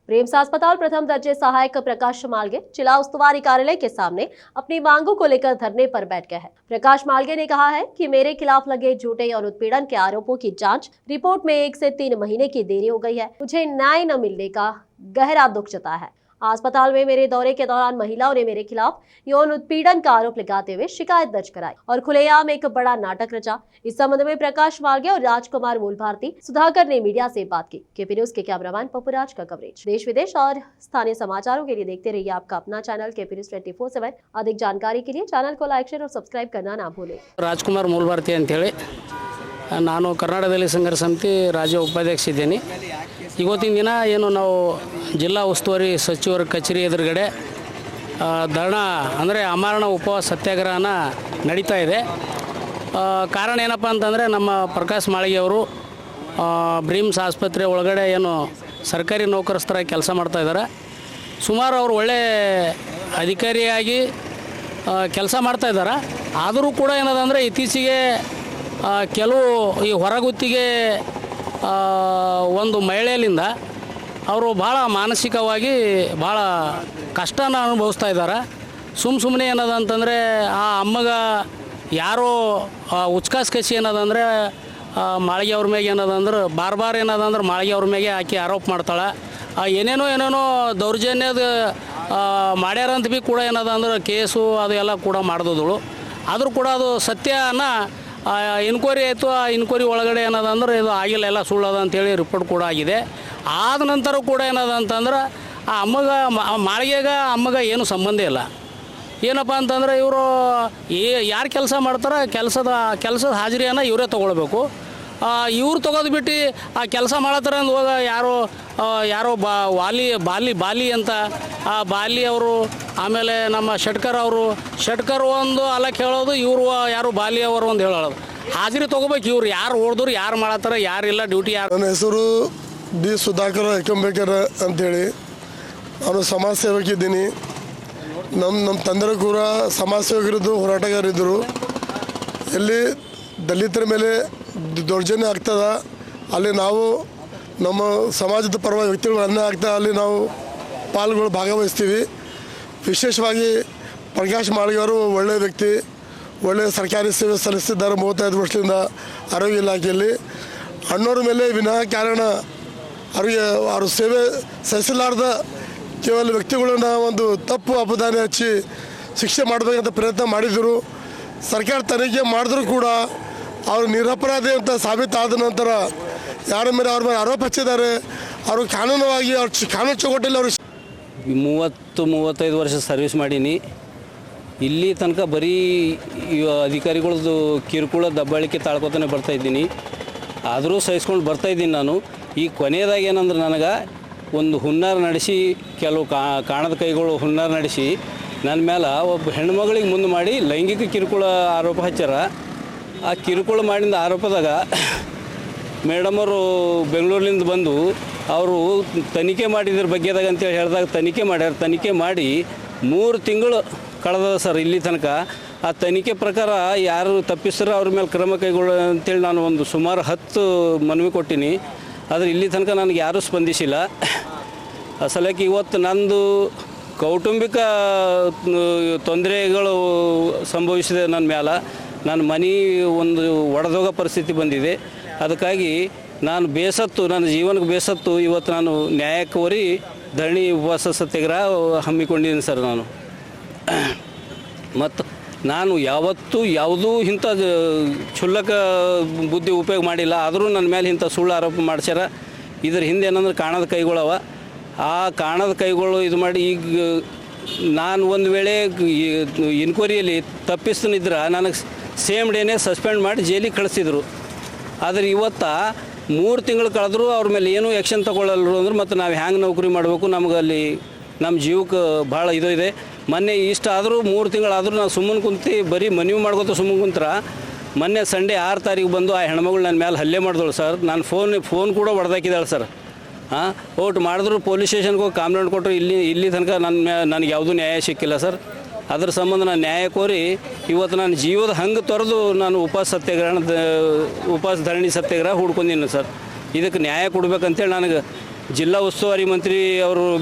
प्रेम्स अस्पताल प्रथम दर्जे सहायक प्रकाश मालगे जिला उस्तुवारी कार्यालय के सामने अपनी मांगों को लेकर धरने पर बैठ गए हैं। प्रकाश मालगे ने कहा है कि मेरे खिलाफ लगे झूठे यौन उत्पीड़न के आरोपों की जांच रिपोर्ट में 1 से 3 महीने की देरी हो गई है। मुझे न्याय न मिलने का गहरा दुख जताया है। अस्पताल में मेरे दौरे के दौरान महिलाओं ने मेरे खिलाफ यौन उत्पीड़न का आरोप लगाते हुए शिकायत दर्ज कराई और खुलेआम एक बड़ा नाटक रचा। इस संबंध में प्रकाश मालगे और राजकुमार मूल भारती सुधाकर ने मीडिया से बात की। केपी न्यूज के कैमरामैन पपुराज का कवरेज। देश विदेश और स्थानीय समाचारों के लिए देखते रहिए आपका अपना चैनल केपी न्यूज 24/7। अधिक जानकारी के लिए चैनल को लाइक, शेयर और सब्सक्राइब करना ना भूलें। राजकुमार मूल भारती ಅಂತ ಹೇಳಿ ನಾನು ಕರ್ನಾಟಕದಲ್ಲಿ ಸಂಘರ್ಷ ಸಮಿತಿ ರಾಜ್ಯ ಉಪಾಧ್ಯಕ್ಷ ಇದ್ದೀನಿ। ಇವತ್ತಿನ ದಿನ ಏನು ನಾವು ಜಿಲ್ಲಾ ಉಸ್ತುವಾರಿ ಸಚಿವರ ಕಚೇರಿ ಎದುರುಗಡೆ ಧರಣ ಅಂದರೆ ಅಮರಣ ಉಪವಾಸ ಸತ್ಯಾಗ್ರಹನ ನಡೀತಾ ಇದೆ। ಕಾರಣ ಏನಪ್ಪ ಅಂತಂದರೆ ನಮ್ಮ ಪ್ರಕಾಶ್ ಮಾಳ್ಗೆ ಅವರು ಬ್ರಿಮ್ಸ್ ಆಸ್ಪತ್ರೆ ಒಳಗಡೆ ಏನು ಸರ್ಕಾರಿ ನೌಕರಸ್ಥರಾಗಿ ಕೆಲಸ ಮಾಡ್ತಾ ಇದ್ದಾರೆ। ಸುಮಾರು ಅವರು ಒಳ್ಳೆ ಅಧಿಕಾರಿಯಾಗಿ ಕೆಲಸ ಮಾಡ್ತಾ ಇದ್ದಾರೆ। ಆದರೂ ಕೂಡ ಏನದಂದರೆ ಇತ್ತೀಚೆಗೆ ಕೆಲವು ಈ ಹೊರಗುತ್ತಿಗೆ ಒಂದು ಮಹಿಳೆಯಲ್ಲಿಂದ ಅವರು ಭಾಳ ಮಾನಸಿಕವಾಗಿ ಭಾಳ ಕಷ್ಟನ ಅನುಭವಿಸ್ತಾ ಇದ್ದಾರೆ। ಸುಮ್ಮನೆ ಏನದಂತಂದರೆ ಆ ಅಮ್ಮಗೆ ಯಾರೋ ಉಚ್ಕಾಸ್ ಕಸಿ ಏನದಂದರೆ ಮಾಳ್ಗೆ ಅವ್ರ ಮ್ಯಾಗೆ ಏನದಂದ್ರೆ ಬಾರ್ ಏನದಂದ್ರೆ ಮಾಳ್ಗೆ ಅವ್ರ ಮ್ಯಾಗೆ ಆಕೆ ಆರೋಪ ಮಾಡ್ತಾಳೆ। ಏನೇನೋ ದೌರ್ಜನ್ಯದ ಮಾಡ್ಯಾರಂತ ಭೀ ಕೂಡ ಏನದಂದ್ರೆ ಕೇಸು ಅದು ಎಲ್ಲ ಕೂಡ ಮಾಡಿದಳು। ಆದರೂ ಕೂಡ ಅದು ಸತ್ಯನ ಇನ್ಕ್ವೈರಿ ಆಯಿತು। ಆ ಇನ್ಕ್ವೈರಿ ಒಳಗಡೆ ಏನದಂದ್ರೆ ಇದು ಆಗಿಲ್ಲ, ಎಲ್ಲ ಸುಳ್ಳದ ಅಂತೇಳಿ ರಿಪೋರ್ಟ್ ಕೂಡ ಆಗಿದೆ। ಆದ ನಂತರ ಕೂಡ ಏನದ ಅಂತಂದ್ರೆ ಆ ಮಾಳಿಗೆಗ ಅಮ್ಮಗೆ ಏನು ಸಂಬಂಧ ಇಲ್ಲ। ಏನಪ್ಪ ಅಂತಂದ್ರೆ ಇವರು ಯಾರು ಕೆಲಸ ಮಾಡ್ತಾರೆ ಕೆಲಸದ ಹಾಜರಿಯನ್ನು ಇವರೇ ತೊಗೊಳ್ಬೇಕು। ಇವ್ರು ತೊಗೋದು ಬಿಟ್ಟು ಆ ಕೆಲಸ ಮಾಡತ್ತಾರೆ ಅಂದ ಹೋಗ ಯಾರೋ ಬಾಲಿ ಅಂತ ಆ ಬಾಲಿ ಅವರು, ಆಮೇಲೆ ನಮ್ಮ ಷಟ್ಕರ್ ಒಂದು ಅಲಕ್ಕೆ ಹೇಳೋದು, ಇವರು ಯಾರು ಬಾಲಿ ಅವರು ಒಂದು ಹೇಳೋದು। ಹಾಜರಿ ತೊಗೋಬೇಕು, ಇವ್ರು ಯಾರು ಓಡಿದ್ರು ಯಾರು ಮಾಡತ್ತಾರೆ ಯಾರಿಲ್ಲ ಡ್ಯೂಟಿ ಯಾರು। ನನ್ನ ಹೆಸರು ಬಿ ಸುಧಾಕರ್ ಹೆಕ್ಕಂಬೇಕರ್ ಅಂಥೇಳಿ, ನಾನು ಸಮಾಜ ಸೇವಕಿದ್ದೀನಿ। ನಮ್ಮ ತಂದೆರು ಕೂಡ ಸಮಾಜ ಸೇವಕರಿದ್ದು ಹೋರಾಟಗಾರಿದ್ದರು। ಎಲ್ಲಿ ದಲಿತರ ಮೇಲೆ ದೌರ್ಜನ್ಯ ಆಗ್ತದ ಅಲ್ಲಿ ನಾವು ನಮ್ಮ ಸಮಾಜದ ಪರವಾಗಿ ವ್ಯಕ್ತಿಗಳು ಅನ್ಯಾಯ ಆಗ್ತದೆ, ಅಲ್ಲಿ ನಾವು ಭಾಗವಹಿಸ್ತೀವಿ। ವಿಶೇಷವಾಗಿ ಪ್ರಕಾಶ್ ಮಾಳ್ಗೆ ಅವರು ಒಳ್ಳೆಯ ವ್ಯಕ್ತಿ, ಒಳ್ಳೆಯ ಸರ್ಕಾರಿ ಸೇವೆ ಸಲ್ಲಿಸಿದ್ದಾರೆ 35 ವರ್ಷದಿಂದ ಆರೋಗ್ಯ ಇಲಾಖೆಯಲ್ಲಿ। ಅಣ್ಣವ್ರ ಮೇಲೆ ವಿನಾಕಾರಣ ಅವ್ರ ಸೇವೆ ಸಲ್ಲಿಸಲಾರ್ದ ಕೇವಲ ವ್ಯಕ್ತಿಗಳನ್ನ ಒಂದು ತಪ್ಪು ಅಪದಾನ ಹಚ್ಚಿ ಶಿಕ್ಷೆ ಮಾಡಬೇಕಂತ ಪ್ರಯತ್ನ ಮಾಡಿದರು। ಸರ್ಕಾರ ತನಿಖೆ ಮಾಡಿದ್ರು ಕೂಡ ಅವರು ನಿರಪರಾಧಿ ಅಂತ ಸಾಬೀತಾದ ನಂತರ ಯಾರ ಮೇಲೆ ಅವ್ರ ಮೇಲೆ ಆರೋಪ ಹಚ್ಚಿದ್ದಾರೆ, ಅವರು ಕಾನೂನವಾಗಿ ಕಾನೂನು ಚೌಕಟ್ಟಲ್ಲಿ ಅವರು 30-35 ವರ್ಷ ಸರ್ವಿಸ್ ಮಾಡೀನಿ। ಇಲ್ಲಿ ತನಕ ಬರೀ ಅಧಿಕಾರಿಗಳದ್ದು ಕಿರುಕುಳ ದಬ್ಬಾಳಿಕೆ ತಾಳ್ಕೊತಾನೆ ಬರ್ತಾಯಿದ್ದೀನಿ, ಆದರೂ ಸಹಿಸ್ಕೊಂಡು ಬರ್ತಾಯಿದ್ದೀನಿ ನಾನು। ಈ ಕೊನೆಯದಾಗಿ ಏನಂದ್ರೆ ನನಗೆ ಒಂದು ಹುನ್ನಾರ ನಡೆಸಿ, ಕೆಲವು ಕಾಣದ ಕೈಗಳು ಹುನ್ನಾರ ನಡೆಸಿ ನನ್ನ ಮೇಲೆ ಒಬ್ಬ ಹೆಣ್ಮಗಳಿಗೆ ಮುಂದೆ ಮಾಡಿ ಲೈಂಗಿಕ ಕಿರುಕುಳ ಆರೋಪ ಹಚ್ಚಾರ। ಆ ಕಿರುಕುಳ ಮಾಡಿದ ಆರೋಪದಾಗ ಮೇಡಮರು ಬೆಂಗಳೂರಿನಿಂದ ಬಂದು ಅವರು ತನಿಖೆ ಮಾಡಿದ್ರ ಬಗ್ಗೆದಾಗ ಅಂತೇಳಿ ಹೇಳಿದಾಗ ತನಿಖೆ ಮಾಡಿ 3 ತಿಂಗಳು ಕಳೆದ ಸರ್ ಇಲ್ಲಿ ತನಕ। ಆ ತನಿಖೆ ಪ್ರಕಾರ ಯಾರು ತಪ್ಪಿಸ್ತಾರೆ ಅವ್ರ ಮೇಲೆ ಕ್ರಮ ಕೈಗೊಳ್ಳ ಅಂತೇಳಿ ನಾನು ಒಂದು ಸುಮಾರು 10 ಮನವಿ ಕೊಟ್ಟಿನಿ, ಆದರೆ ಇಲ್ಲಿ ತನಕ ನನಗೆ ಯಾರೂ ಸ್ಪಂದಿಸಿಲ್ಲ। ಅಸಲಕ್ಕೆ ಇವತ್ತು ನಂದು ಕೌಟುಂಬಿಕ ತೊಂದರೆಗಳು ಸಂಭವಿಸಿದೆ ನನ್ನ ಮೇಲೆ, ನನ್ನ ಮನೆ ಒಂದು ಒಡೆದೋಗೋ ಪರಿಸ್ಥಿತಿ ಬಂದಿದೆ। ಅದಕ್ಕಾಗಿ ನಾನು ನನ್ನ ಜೀವನಕ್ಕೆ ಬೇಸತ್ತು ಇವತ್ತು ನಾನು ನ್ಯಾಯ ಕೋರಿ ಧರಣಿ ಉಪವಾಸ ಸತ್ಯಾಗ್ರಹ ಹಮ್ಮಿಕೊಂಡಿದ್ದೀನಿ ಸರ್ ನಾನು। ಮತ್ತು ನಾನು ಯಾವುದೂ ಇಂಥ ಕ್ಷುಲ್ಲಕ ಬುದ್ಧಿ ಉಪಯೋಗ ಮಾಡಿಲ್ಲ, ಆದರೂ ನನ್ನ ಮೇಲೆ ಇಂಥ ಸುಳ್ಳು ಆರೋಪ ಮಾಡ್ಸ್ಯಾರ। ಇದ್ರ ಹಿಂದೆ ಏನಂದ್ರೆ ಕಾಣದ ಕೈಗಳವ, ಆ ಕಾಣದ ಕೈಗಳು ಇದು ಮಾಡಿ ಈಗ ನಾನು ಒಂದು ವೇಳೆ ಇನ್ಕ್ವೈರಿಯಲ್ಲಿ ತಪ್ಪಿಸ್ತಾನಿದ್ರೆ ನನಗೆ ಸೇಮ್ ಡೇನೇ ಸಸ್ಪೆಂಡ್ ಮಾಡಿ ಜೈಲಿಗೆ ಕಳಿಸಿದ್ರು। ಆದರೆ ಇವತ್ತು 3 ತಿಂಗಳು ಕಳೆದ್ರು ಅವ್ರ ಮೇಲೆ ಏನೂ ಆ್ಯಕ್ಷನ್ ತೊಗೊಳ್ಳಲ್ರು ಅಂದ್ರೆ ಮತ್ತು ನಾವು ಹ್ಯಾಂಗೆ ನೌಕರಿ ಮಾಡಬೇಕು, ನಮ್ಗೆ ಅಲ್ಲಿ ನಮ್ಮ ಜೀವಕ್ಕೆ ಭಾಳ ಇದೆ। ಮೊನ್ನೆ ಇಷ್ಟ ಆದರೂ 3 ತಿಂಗಳಾದರೂ ನಾವು ಸುಮ್ಮನೆ ಕುಂತು ಬರೀ ಮನವಿ ಮಾಡ್ಕೊತ ಸುಮ್ಮನೆ ಕುಂತ್ರ, ಮೊನ್ನೆ ಸಂಡೇ 6 ತಾರೀಕು ಬಂದು ಆ ಹೆಣ್ಮಗಳು ನನ್ನ ಮೇಲೆ ಹಲ್ಲೆ ಮಾಡಿದಳು ಸರ್। ನಾನು ಫೋನ್ ಕೂಡ ಹೊಡೆದಾಕಿದ್ದಾಳೆ ಸರ್। ಓಟ್ ಮಾಡಿದ್ರು ಪೊಲೀಸ್ ಸ್ಟೇಷನ್ಗೆ ಹೋಗಿ ಕಂಪ್ಲೇಂಟ್ ಕೊಟ್ಟರು, ಇಲ್ಲಿ ತನಕ ನನಗೆ ಯಾವುದೂ ನ್ಯಾಯ ಸಿಕ್ಕಿಲ್ಲ ಸರ್। ಅದರ ಸಂಬಂಧ ನಾನು ನ್ಯಾಯ ಕೋರಿ ಇವತ್ತು ನಾನು ಜೀವದ ಹಂಗೆ ತೊರೆದು ನಾನು ಉಪವಾಸ ಧರಣಿ ಸತ್ಯಾಗ್ರಹ ಹುಡ್ಕೊಂಡಿನಿ ಸರ್। ಇದಕ್ಕೆ ನ್ಯಾಯ ಕೊಡ್ಬೇಕಂತೇಳಿ ನನಗೆ ಜಿಲ್ಲಾ ಉಸ್ತುವಾರಿ ಮಂತ್ರಿ ಅವರು